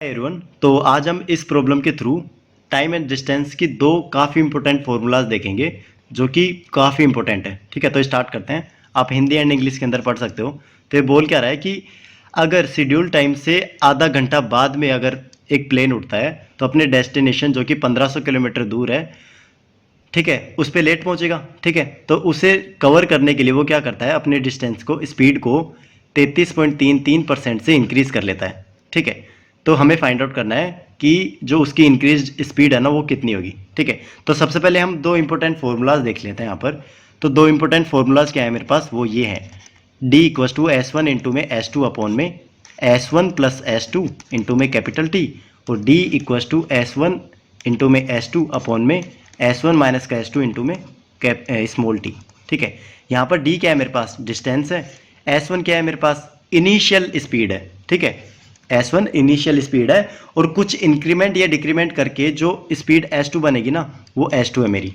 Everyone, तो आज हम इस प्रॉब्लम के थ्रू टाइम एंड डिस्टेंस की दो काफ़ी इंपॉर्टेंट फॉर्मूलाज देखेंगे जो कि काफ़ी इंपॉर्टेंट है। ठीक है, तो स्टार्ट करते हैं। आप हिंदी एंड इंग्लिश के अंदर पढ़ सकते हो। तो ये बोल क्या रहा है कि अगर शेड्यूल टाइम से आधा घंटा बाद में अगर एक प्लेन उड़ता है तो अपने डेस्टिनेशन जो कि 1500 किलोमीटर दूर है, ठीक है, उस पर लेट पहुंचेगा। ठीक है, तो उसे कवर करने के लिए वो क्या करता है, अपने डिस्टेंस को, स्पीड को 33.33% से इंक्रीज कर लेता है। ठीक है, तो हमें फाइंड आउट करना है कि जो उसकी इंक्रीज स्पीड है ना वो कितनी होगी। ठीक है, तो सबसे पहले हम दो इंपॉर्टेंट फार्मूलाज देख लेते हैं यहाँ पर। तो दो इंपॉर्टेंट फार्मूलाज क्या है मेरे पास, वो ये है। D equals to S one into में एस टू अपॉन में S one plus S two into में कैपिटल टी, और D equals to S one into में एस टू अपॉन में एस वन माइनस का एस टू इंटू में small T. ठीक है, यहाँ पर डी क्या है मेरे पास, डिस्टेंस है। एस वन क्या है मेरे पास, इनिशियल स्पीड है। ठीक है, एस वन इनिशियल स्पीड है, और कुछ इंक्रीमेंट या डिक्रीमेंट करके जो स्पीड एस टू बनेगी ना वो एस टू है मेरी।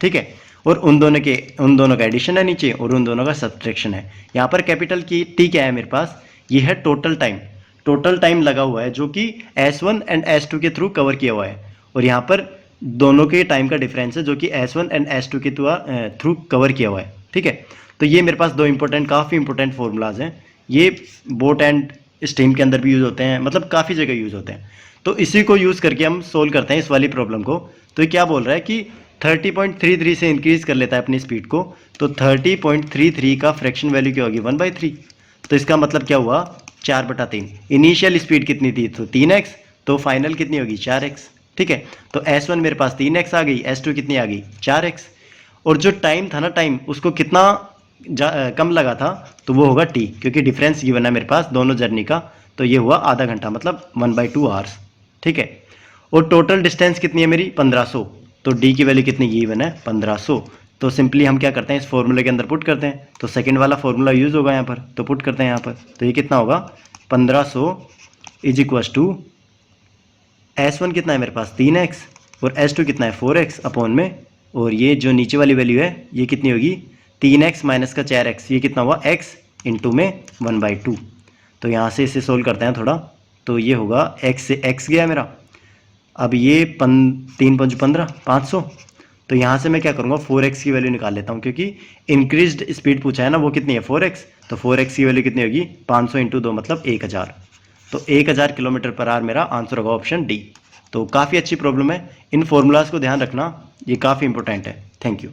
ठीक है, और उन दोनों का एडिशन है नीचे और उन दोनों का सब्ट्रैक्शन है। यहाँ पर कैपिटल की टी क्या है मेरे पास, ये है टोटल टाइम। टोटल टाइम लगा हुआ है जो कि S one and S two के थ्रू कवर किया हुआ है, और यहाँ पर दोनों के टाइम का डिफरेंस है जो कि S one and S two के थ्रू कवर किया हुआ है। ठीक है, तो ये मेरे पास दो इंपॉर्टेंट, काफ़ी इंपॉर्टेंट फॉर्मूलाज हैं। ये बोट एंड स्ट्रीम के अंदर भी यूज़ होते हैं, मतलब काफ़ी जगह यूज़ होते हैं। तो इसी को यूज़ करके हम सोल्व करते हैं इस वाली प्रॉब्लम को। तो ये क्या बोल रहा है कि 30.33 से इंक्रीज़ कर लेता है अपनी स्पीड को, तो 30.33 का फ्रैक्शन वैल्यू क्या होगी, 1/3। तो इसका मतलब क्या हुआ, 4/3। इनिशियल स्पीड कितनी थी, तो 3x, तो फाइनल कितनी होगी, 4x। ठीक है, तो S1 मेरे पास 3x आ गई, S2 कितनी आ गई, 4x। और जो टाइम था ना, टाइम उसको कितना कम लगा था, तो वो होगा t, क्योंकि डिफरेंस गिवन है मेरे पास दोनों जर्नी का। तो ये हुआ आधा घंटा, मतलब 1/2 आवर्स। ठीक है, और टोटल डिस्टेंस कितनी है मेरी, 1500। तो d की वैल्यू कितनी गिवन है, 1500। तो सिंपली हम क्या करते हैं, इस फॉर्मूले के अंदर पुट करते हैं। तो सेकंड वाला फॉर्मूला यूज़ होगा यहाँ पर, तो पुट करते हैं यहाँ पर। तो ये कितना होगा, 1500 इज इक्वस टू S1 कितना है मेरे पास, 3x, और S2 कितना है, 4x अपॉन में, और ये जो नीचे वाली वैल्यू है ये कितनी होगी, 3x माइनस का 4x, ये कितना हुआ, x इंटू में 1/2। तो यहाँ से इसे सोल्व करते हैं थोड़ा। तो ये होगा x से x गया मेरा। अब ये 3 5 15, 500। तो यहाँ से मैं क्या करूँगा, 4x की वैल्यू निकाल लेता हूँ, क्योंकि इंक्रीज्ड स्पीड पूछा है ना, वो कितनी है, 4x। तो 4x की वैल्यू कितनी होगी, 500 इंटू 2 मतलब 1000। तो 1000 किलोमीटर पर आवर मेरा आंसर होगा ऑप्शन डी। तो काफ़ी अच्छी प्रॉब्लम है, इन फॉर्मूलाज को ध्यान रखना, ये काफ़ी इंपॉर्टेंट है। Thank you.